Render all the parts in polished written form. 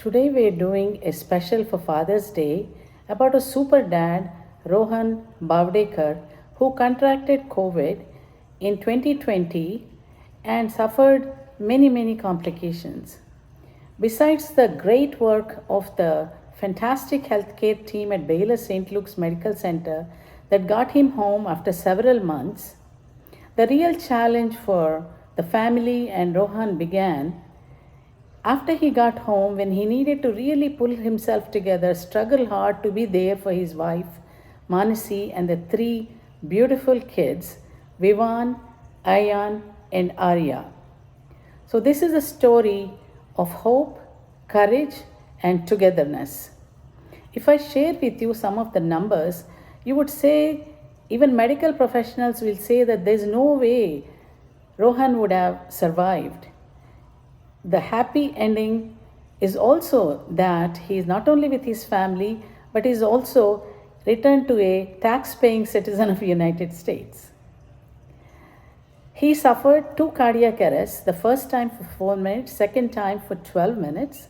Today we're doing a special for Father's Day about a super dad, Rohan Bhondekar, who contracted COVID in 2020 and suffered many complications. Besides the great work of the fantastic healthcare team at Baylor St. Luke's Medical Center that got him home after several months, the real challenge for the family and Rohan began after he got home, when he needed to really pull himself together, struggle hard to be there for his wife, Mansi, and the three beautiful kids, Vivan, Ayan, and Arya. So, this is a story of hope, courage, and togetherness. If I share with you some of the numbers, you would say, even medical professionals will say that there's no way Rohan would have survived. The happy ending is also that he is not only with his family, but is also returned to a tax-paying citizen of the United States. He suffered 2 cardiac arrests, the first time for 4 minutes, second time for 12 minutes.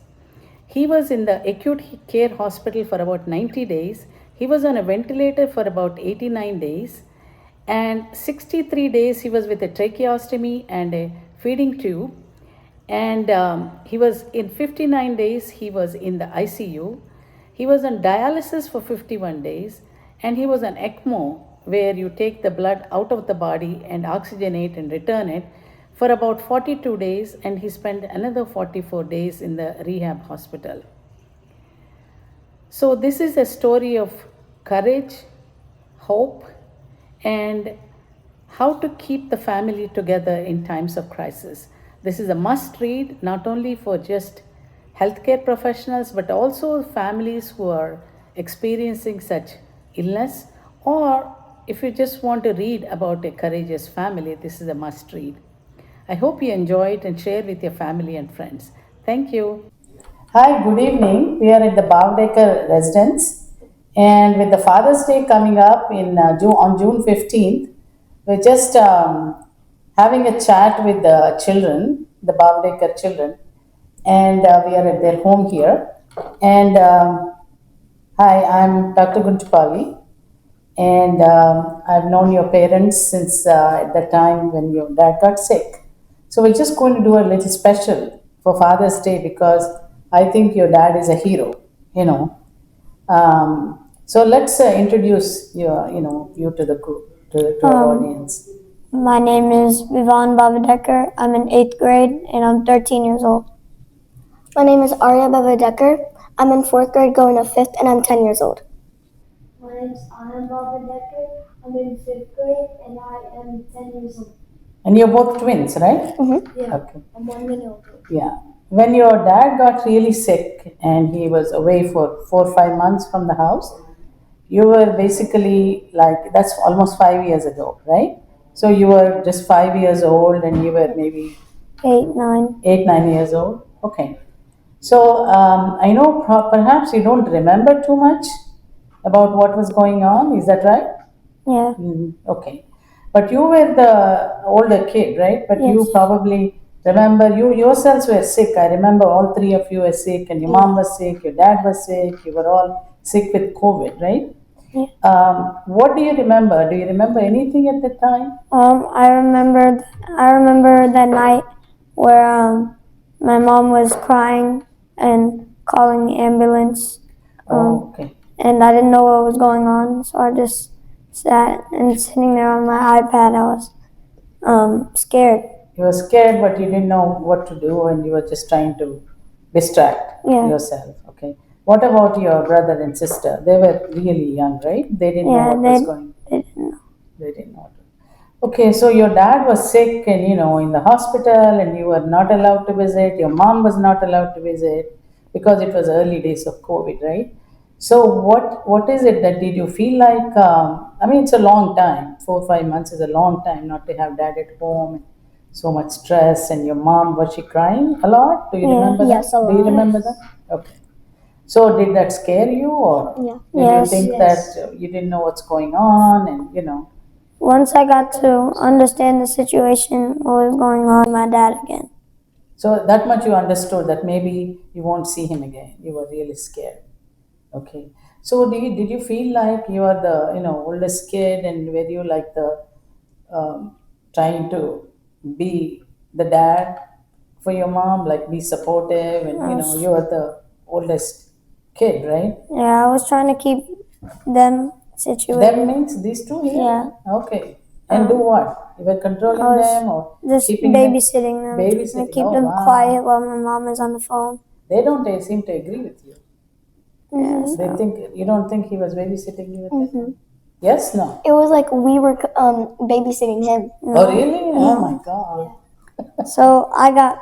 He was in the acute care hospital for about 90 days. He was on a ventilator for about 89 days. And 63 days he was with a tracheostomy and a feeding tube. And he was in 59 days, he was in the ICU. He was on dialysis for 51 days. And he was on ECMO, where you take the blood out of the body and oxygenate and return it, for about 42 days. And he spent another 44 days in the rehab hospital. So this is a story of courage, hope, and how to keep the family together in times of crisis. This is a must read, not only for just healthcare professionals, but also families who are experiencing such illness, or if you just want to read about a courageous family, this is a must read. I hope you enjoy it and share with your family and friends. Thank you. Hi, good evening. We are at the Bhondekar residence, and with the Father's Day coming up on June 15th, we're just having a chat with the children, the Bhondekar children, and we are at their home here. And hi, I'm Dr. Guntupalli, and I've known your parents since at the time when your dad got sick. So we're just going to do a little special for Father's Day because I think your dad is a hero, you know. So let's introduce you to the group, to our audience. My name is Rohan Bhondekar. I'm in 8th grade and I'm 13 years old. My name is Arya Bhondekar. I'm in 4th grade going to 5th and I'm 10 years old. My name is Rohan Bhondekar. I'm in 5th grade and I am 10 years old. And you're both twins, right? Mm-hmm. Yeah. Okay. I'm 1 minute old. Yeah. When your dad got really sick and he was away for 4 or 5 months from the house, you were basically like, that's almost 5 years ago, right? So you were just 5 years old and you were maybe 8, 9. 8, 9 years old. Okay. So I know perhaps you don't remember too much about what was going on. Is that right? Yeah. Okay. But you were the older kid, right? But Yes. you probably remember, you yourselves were sick. I remember all three of you were sick, and your mom was sick, your dad was sick, you were all sick with COVID, right? Yeah. What do you remember? Do you remember anything at the time? I remember that night where my mom was crying and calling the ambulance. Okay. And I didn't know what was going on, so I just sat and sitting there on my iPad. I was scared. You were scared, but you didn't know what to do, and you were just trying to distract yourself. Okay. What about your brother and sister? They were really young, right? They didn't know what was going on. They didn't know. They didn't know. Okay, so your dad was sick and in the hospital, and you were not allowed to visit. Your mom was not allowed to visit because it was early days of COVID, right? So what is it that did you feel like? I mean, it's a long time. 4 or 5 months is a long time not to have dad at home. So much stress, and your mom, was she crying a lot? Do you remember that? Yes, a lot. Do you remember that? Okay. So did that scare you, or did you think that you didn't know what's going on, and Once I got to understand the situation, what was going on with my dad again. So that much you understood that maybe you won't see him again. You were really scared. Okay. So did you feel like you are the oldest kid and were you like the trying to be the dad for your mom, like be supportive and you are the oldest kid, right? Yeah, I was trying to keep them situated. Them means these two here? Yeah. Okay. And do what? You were controlling I was them or just keeping them? babysitting them. Babysitting. To keep Oh, them wow. quiet while my mom is on the phone. They don't seem to agree with you. Yeah, They so- think you don't think he was babysitting you with them? Yes, no. It was like we were babysitting him. Oh, really? Oh my God. So I got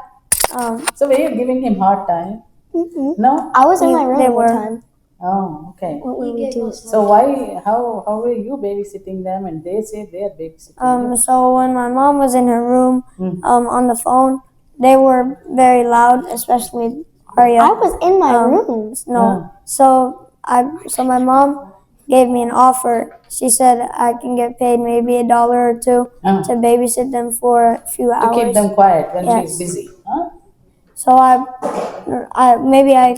So were you giving him hard time? No. I was in my room They one were. time. Oh, okay. What were we doing? So why? How were you babysitting them? And they say they are babysitting you. So when my mom was in her room Mm. on the phone, they were very loud, especially Arya. I was in my room. No. So my mom gave me an offer. She said I can get paid maybe $1 or $2 Ah. to babysit them for a few To hours. keep them quiet when Yes. she's busy. Huh? So I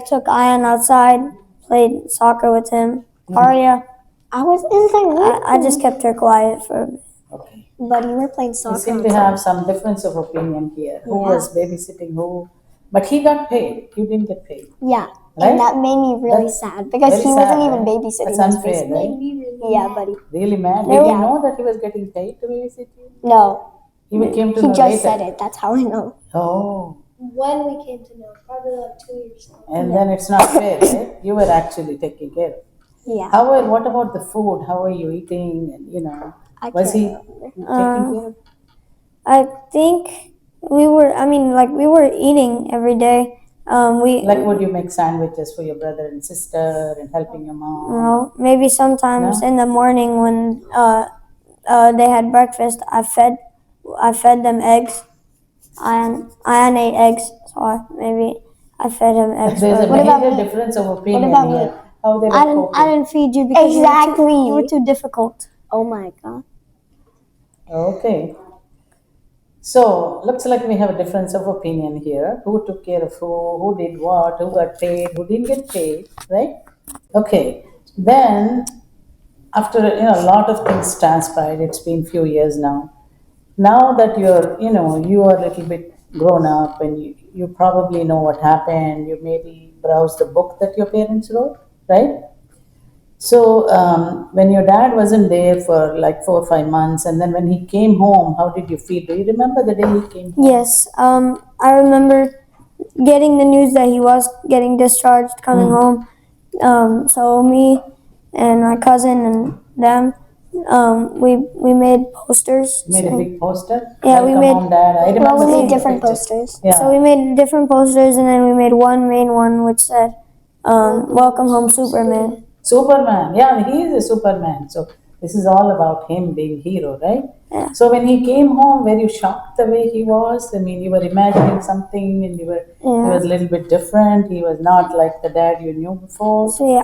took Ian outside, played soccer with him. Arya, I was in my room. I just kept her quiet for a bit. Okay. But you were playing We soccer. seem to have some difference of opinion here. Who was babysitting who? But he got paid. You didn't get paid. Yeah. Right? And that made me really That's sad because very he sad, wasn't even right? babysitting. That's he was unfair, basically- right? Yeah, buddy. Really mad. Did you know that he was getting paid to babysit you? No, You came to he know just later. said it. That's how I know. Oh, When we came to know, probably like 2 years ago. and then it's not fair, right? You were actually taking care of. Yeah. What about the food? How are you eating? And I was he can't remember. taking care of? I think we were eating every day. Like, would you make sandwiches for your brother and sister and helping your mom? Maybe sometimes No? in the morning when they had breakfast, I fed them eggs. Ian ate eggs, so maybe I fed him eggs. There's a for- major difference of opinion about me? here. How they were I coping. didn't feed you because Exactly. you were too difficult. Oh my god. Okay. So, looks like we have a difference of opinion here. Who took care of who did what, who got paid, who didn't get paid, right? Okay. Then, after a lot of things transpired, it's been few years now. Now that you are a little bit grown up and you probably know what happened, you maybe browsed the book that your parents wrote, right? So when your dad wasn't there for like 4 or 5 months, and then when he came home, how did you feel? Do you remember the day he came home? Yes, I remember getting the news that he was getting discharged, coming home. So me and my cousin and them, we made posters. You made a big poster. Yeah, we Welcome made- home, Dad. I remember Well, we seeing made the different picture. posters. Yeah. So we made different posters, and then we made one main one which said, "Welcome home, Superman." Superman. Yeah, he is a Superman. So this is all about him being hero, right? Yeah. So when he came home, were you shocked the way he was? I mean, you were imagining something, and he was a little bit different. He was not like the dad you knew before. So yeah,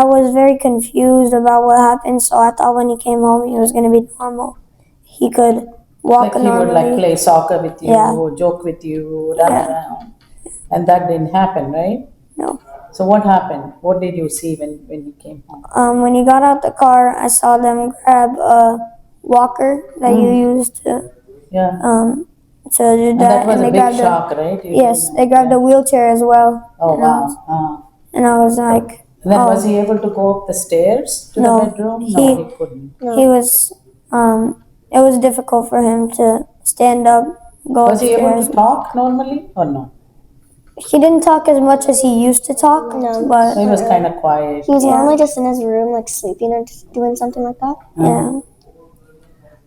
I was very confused about what happened. So I thought when he came home, he was gonna be normal. He could walk Like he would normally. like play soccer with you, Yeah. or joke with you, run Yeah. around, and that didn't happen, right? No. So what happened? What did you see when he came home? When he got out the car, I saw them grab a walker that you used to Yeah, do and that, that was and a they big grabbed shock, right? yes, they grabbed a wheelchair as well. Oh and I was- wow! And I was like, And then oh, was he able to go up the stairs to No, the bedroom? No, he- he couldn't. he was. It was difficult for him to stand up, go Was he able upstairs. to talk normally or no? He didn't talk as much as he used to talk, No. but So he was kind of quiet. He was Yeah. normally just in his room, like sleeping or just doing something like that. yeah.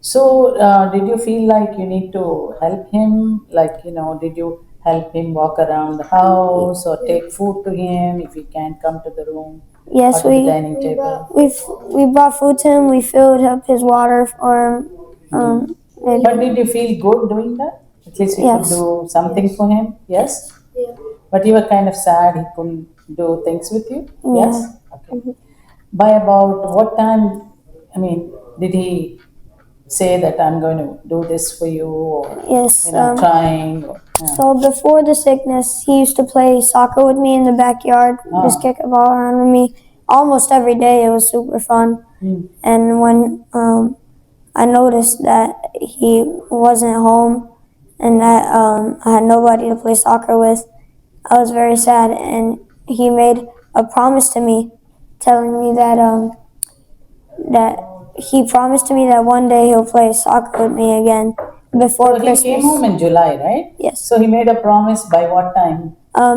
So did you feel like you need to help him? Like did you help him walk around the house or take food to him if he can't come to the room Yes, or to the we dining table? we brought food to him. We filled up his water for him. And But did you feel good doing that? At least you could Yes. do something for him. Yes. Yeah. But you were kind of sad he couldn't do things with you. Yeah. Yes. Okay. By about what time? I mean, did he say that I'm going to do this for you, or yes, trying? Or So before the sickness, he used to play soccer with me in the backyard, just kick a ball around with me almost every day. It was super fun. And when I noticed that he wasn't home and that I had nobody to play soccer with, I was very sad. And he made a promise to me, telling me that he promised to me that one day he'll play soccer with me again before So Christmas. he came home in July, right? Yes. So he made a promise by what time?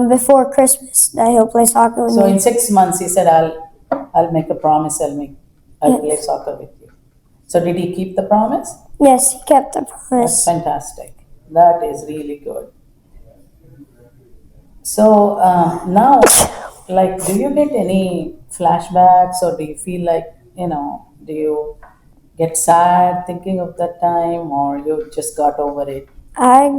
Before Christmas that he'll play soccer with So me. in 6 months he said, I'll make a promise, I'll play soccer with you. So did he keep the promise? Yes, he kept the That's promise. fantastic. That is really good. So now, like, do you get any flashbacks, or do you feel like, do you get sad thinking of that time, or you just got over it? I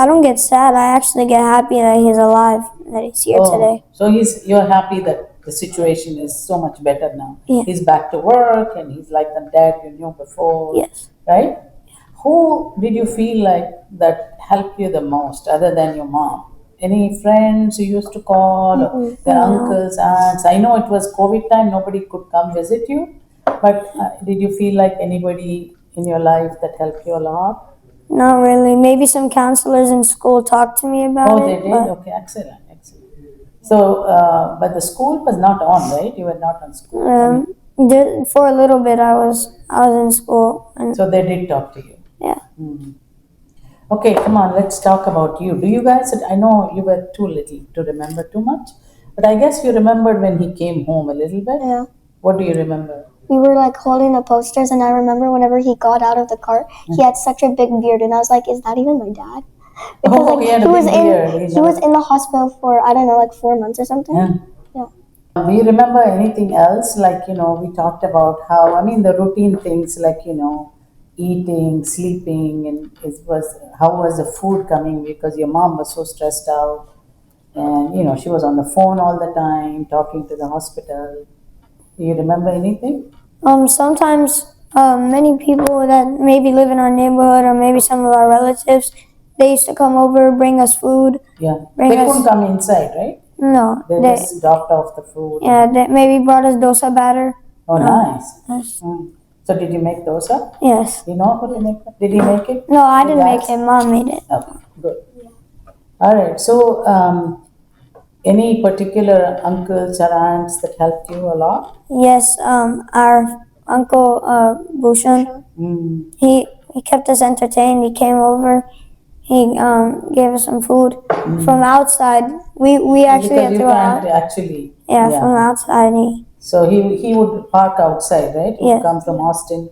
don't get sad. I actually get happy that he's alive, that he's here today. So you're happy that the situation is so much better now. Yeah. He's back to work and he's like the dad you knew before. Yes. Right? Who did you feel like that helped you the most other than your mom? Any friends you used to call, or their uncles, aunts? I know it was COVID time, nobody could come visit you, but did you feel like anybody in your life that helped you a lot? Not really. Maybe some counselors in school talked to me about Oh, it. they did? Okay, excellent, excellent. So, but the school was not on, right? You were not on school. For a little bit, I was in school. So they did talk to you. Yeah. Okay, come on, let's talk about you. Do you guys, I know you were too little to remember too much, but I guess you remembered when he came home a little bit. Yeah. What do you remember? We were like holding the posters, and I remember whenever he got out of the car, he had such a big beard, and I was like, "Is that even my dad?" Because like he had a big beard. he was in the hospital for I don't know, like 4 months or something. Yeah. Do you remember anything else? Like, we talked about how, the routine things like, eating, sleeping, and how was the food coming, because your mom was so stressed out and, she was on the phone all the time talking to the hospital. Do you remember anything? Sometimes many people that maybe live in our neighborhood or maybe some of our relatives, they used to come over, bring us food. Yeah. They couldn't come inside, right? No. They just dropped off the food. Yeah, they maybe brought us dosa batter. Oh, nice. Yes. So did you make dosa? Yes. You know how to make it? Did you make it? No, I didn't make it. Mom made it. Okay, good. All right. So, any particular uncles or aunts that helped you a lot? Yes. Our uncle Bhushan. He kept us entertained. He came over. He gave us some food from outside. We actually Because you can't actually. Yeah, from outside. So he would park outside, right? He'd come from Austin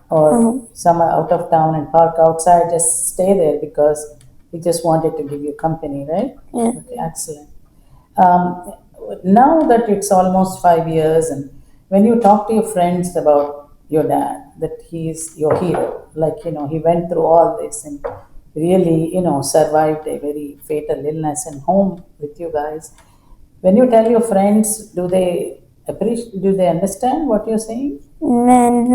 or somewhere out of town and park outside, just stay there because he just wanted to give you company, right? Yeah. Okay, excellent. Now that it's almost 5 years, and when you talk to your friends about your dad, that he's your hero, like, he went through all this and really, survived a very fatal illness and home with you guys. When you tell your friends, do they understand what you're saying? Man,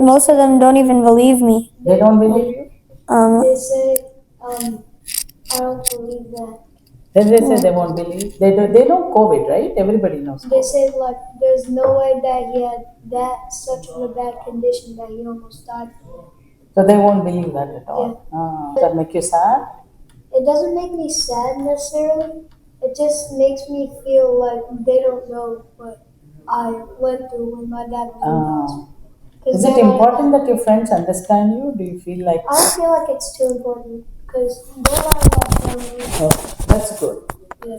most of them don't even believe me. They don't believe you? They say, I don't believe that. They say they won't believe. They know COVID, right? Everybody knows They COVID. say like there's no way that he had that such of a bad condition that he almost died from it. So they won't believe that at all. Does that make you sad? It doesn't make me sad necessarily. It just makes me feel like they don't know what I went through when my dad was in the hospital. Is it important that your friends understand you? Do you feel like? I don't feel like it's too important because they're not about family. Oh, that's good. Yeah.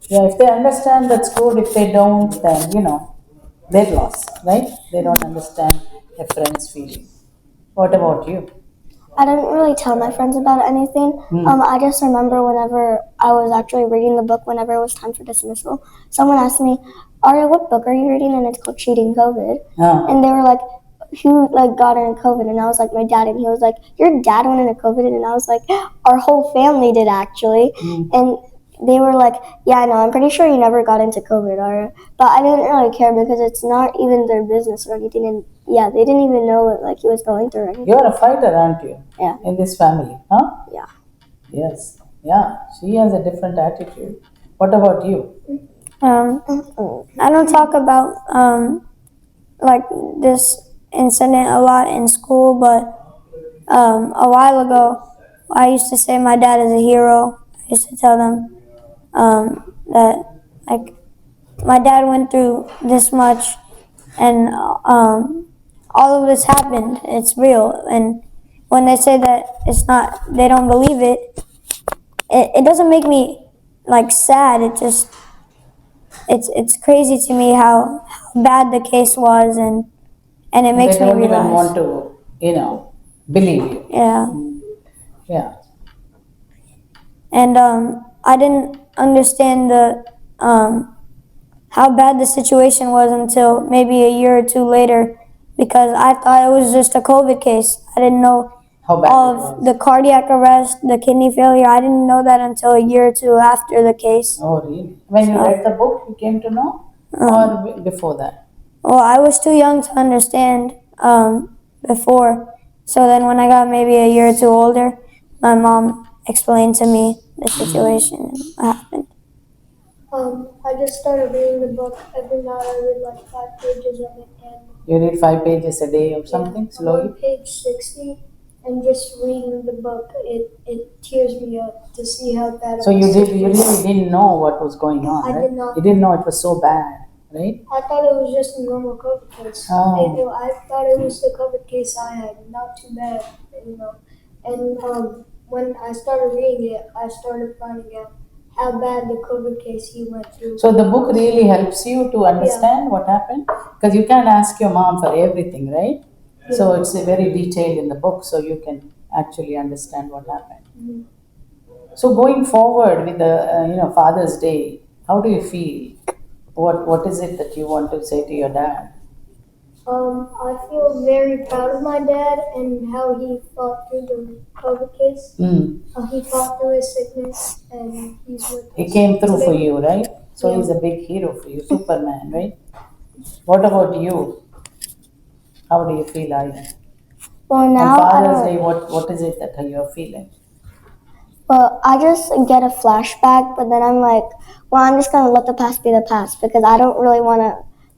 Yeah, if they understand, that's good. If they don't, then they're lost, right? They don't understand a friend's feeling. What about you? I didn't really tell my friends about anything. I just remember whenever I was actually reading the book, whenever it was time for dismissal, someone asked me, "Aria, what book are you reading?" And it's called Cheating COVID. And they were like, "Who got into COVID?" And I was like, "My dad." And he was like, "Your dad went into COVID?" And I was like, "Our whole family did actually." And they were like, "Yeah, no, I'm pretty sure you never got into COVID, Aria." But I didn't really care because it's not even their business or anything. And yeah, they didn't even know what he was going through or anything. You're a fighter, aren't you? Yeah. In this family, huh? Yeah. Yes. Yeah. She has a different attitude. What about you? Um, I don't talk about like this incident a lot in school, but a while ago, I used to say my dad is a hero. I used to tell them that like my dad went through this much, and all of this happened. It's real, and when they say that it's not, they don't believe it. It doesn't make me like sad. It just it's crazy to me how bad the case was, and it And they makes me don't even realize. want to, believe you. Yeah. Yeah. And I didn't understand the how bad the situation was until maybe a year or two later, because I thought it was just a COVID case. I didn't know How bad all it of was. the cardiac arrest, the kidney failure. I didn't know that until a year or two after the case. Oh, really? When you read the book, you came to know? Or before that? Well, I was too young to understand before. So then, when I got maybe a year or two older, my mom explained to me the situation and what happened. I just started reading the book. Every night I read like 5 pages of it, and You read 5 pages a day or yeah, something I'm slowly? on page 60, and just reading the book, it tears me up to see how bad So it was. you really didn't know what was going on, I right? did not You didn't know. know it was so bad, right? I thought it was just a normal COVID case. Oh. I thought it was the COVID case I had, not too bad, you know. And when I started reading it, I started finding out how bad the COVID case he went through. So the book really helps you to understand what happened? Because you can't ask your mom for everything, right? So it's very detailed in the book, so you can actually understand what happened. Mhm. So going forward with the Father's Day, how do you feel? What is it that you want to say to your dad? I feel very proud of my dad and how he fought through the COVID case. Mm. He fought through his sickness, and he's with us. He came through for today. you, right? So Yeah. he's a big hero for you, Superman, right? What about you? How do you feel, Aya? Well, On now I Father's Day, don't. what is it that you're feeling? Well, I just get a flashback, but then I'm like, well, I'm just gonna let the past be the past because I don't really want to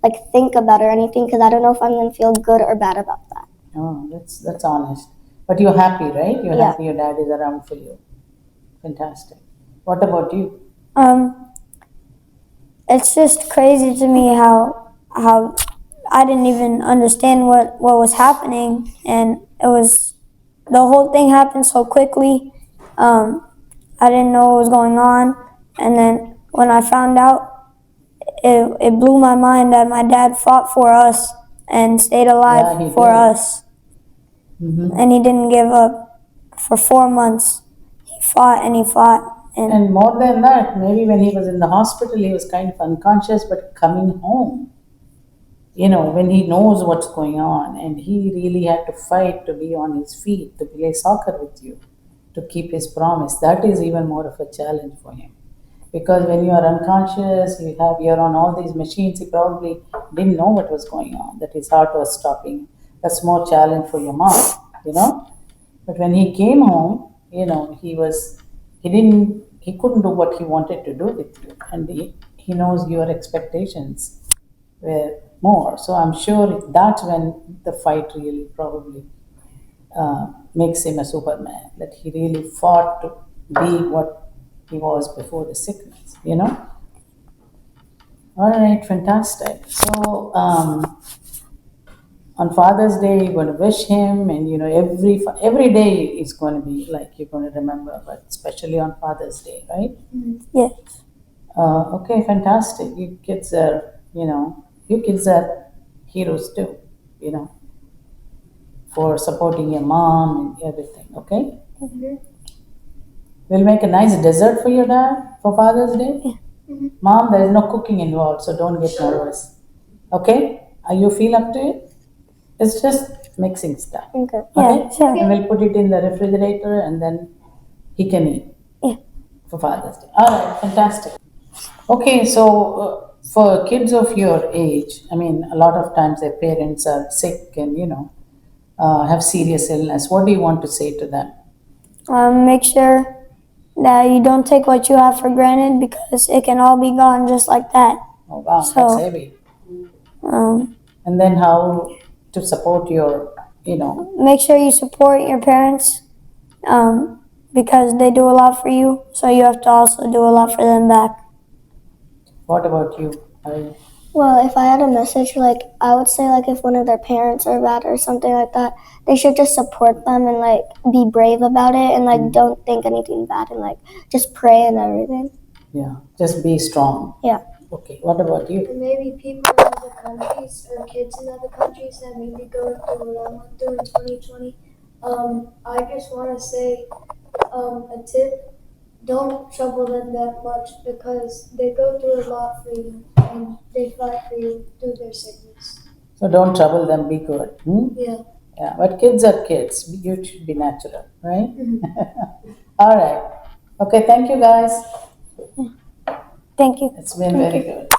like think about it or anything because I don't know if I'm gonna feel good or bad about that. Oh, that's honest. But you're happy, right? You're Yeah. happy your dad is around for you. Fantastic. What about you? Um, it's just crazy to me how I didn't even understand what was happening, and it was the whole thing happened so quickly. I didn't know what was going on, and then when I found out, it blew my mind that my dad fought for us and stayed alive Yeah, he for did. us, and he didn't give up for 4 months. He fought and he fought, and And more than that, maybe when he was in the hospital, he was kind of unconscious, but coming home, when he knows what's going on, and he really had to fight to be on his feet, to play soccer with you, to keep his promise. That is even more of a challenge for him. Because when you are unconscious, you're on all these machines, he probably didn't know what was going on, that his heart was stopping. That's more challenge for your mom, you know. But when he came home, he couldn't do what he wanted to do with you, and he knows your expectations were more. So I'm sure that's when the fight really probably makes him a Superman. That he really fought to be what he was before the sickness. All right, fantastic. So on Father's Day, you're going to wish him, and every day is going to be like you're going to remember, but especially on Father's Day, right? yeah. Okay, fantastic. You kids are heroes too, you know, for supporting your mom and everything. Okay, we'll make a nice dessert for your dad for Father's Day. Mom, there is no cooking involved, so don't get nervous. Okay, are you feel up to it? It's just mixing stuff. Okay. Okay, Yeah, sure. and we'll put it in the refrigerator, and then he can eat Yeah. for Father's Day. All right, fantastic. Okay, so for kids of your age, I mean, a lot of times their parents are sick and have serious illness. What do you want to say to them? Make sure that you don't take what you have for granted because it can all be gone just like that. Oh wow, So- that's heavy. Um, And then how to support your, make sure you support your parents because they do a lot for you, so you have to also do a lot for them back. what about you? Well, if I had a message, like, I would say, like, if one of their parents are bad or something like that, they should just support them and, like, be brave about it and, like, don't think anything bad and, like, just pray and everything. Yeah, just be strong. Yeah. Okay, what about you? And maybe people in other countries or kids in other countries that may be going through what I went through in 2020. I just want to say a tip: don't trouble them that much because they go through a lot for you and they fight for you through their sickness. So don't trouble them, be good. Yeah. Yeah, but kids are kids. You should be natural, right? All right. Okay, thank you guys. Thank you. It's been very good.